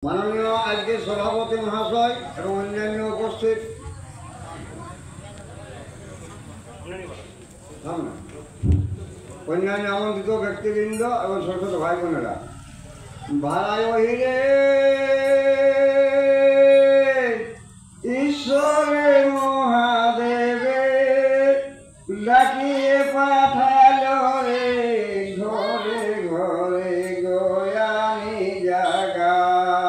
মাননীয় আজকের সভাপতি মহাশয় এবং অন্যান্য উপস্থিত অন্যান্য আমন্ত্রিত ব্যক্তিবৃন্দ এবং ছোট ছোট ভাই বোনেরা, ভাইরে ঈশ্বরে মহাদেবে ডাকিয়ে পাঠালো রে ঘরে ঘরে গয়ানি জাগাবি।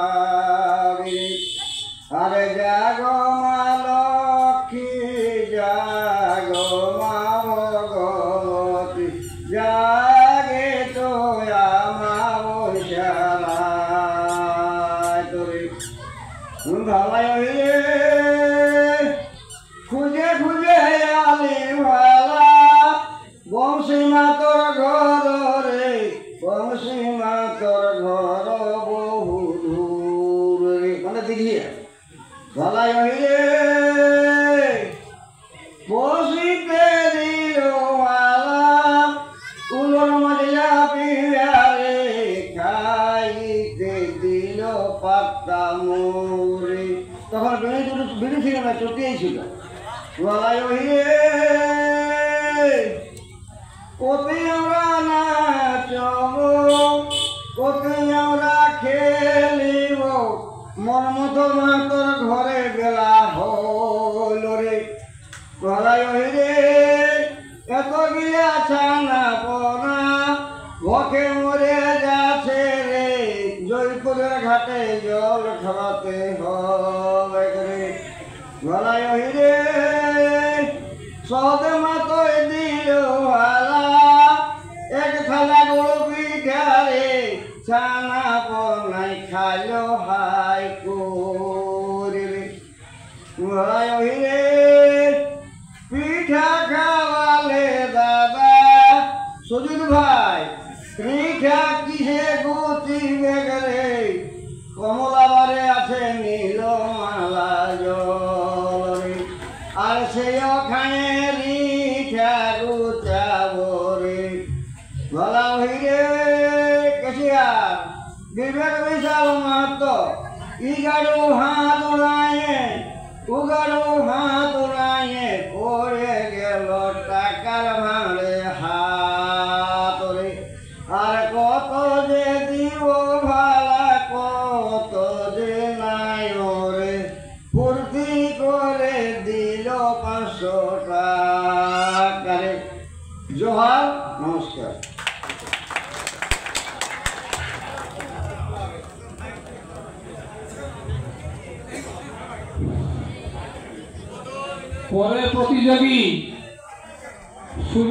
আরে জাগো মা লক্ষ্মী, জাগো মা ভগবতী, জাগে তো আমার বৈশালায় তোরে ভালাই খুঁজে খুঁজে আলি ভালা বংশী মাতর ঘর রে, বংশী মাতর ঘর বহু দূর রে, মানে দেখিয়ে ভালাই রে বসিতে দিল মালা উলোর মজা পিয়ারে, খাইতে দিল পাত্তা মোরে। তখন বিড়ি ছিল না, চটিয়েই ছিল। ভালাই কতি আমরা নাচব, কতি আমরা খেলিব, মন মতো মাতর ঘরে বেলা হল রে। ভালাই রে এত গিয়া ছানা পনা ভকে মরে যাচ্ছে রে, জয়পুরের ঘাটে জল খাওয়াতে হবে রে। ভালাই রে সদে মাতই দিল ভালা এক থালা গোল পিঠা রে, ছানা পনাই খাইলো হাই করে রে। ভালাই রে পিঠা খাওয়ালে দাদা সুজিত ভাই, পিঠা কিসে গুচিবে রে, কমলাবারে আছে নীল মালা জল রে, আর সে ওখানে রিঠা গুচাব রে। ভালাই রে কেশিয়ার বিবেক বিশাল মাহাত্ম, ইগাড়ু হাত উড়ায়ে উগাড়ু হাত উড়ায়ে পড়ে গেল টাকার ভাঁড়ে হাত রে। আর কত যে দিব ভালা, কত যে নাই রে, ফুর্তি করে দিল 500 টাকা রে। জোহার, নমস্কার। পরে প্রতিযোগী শুভ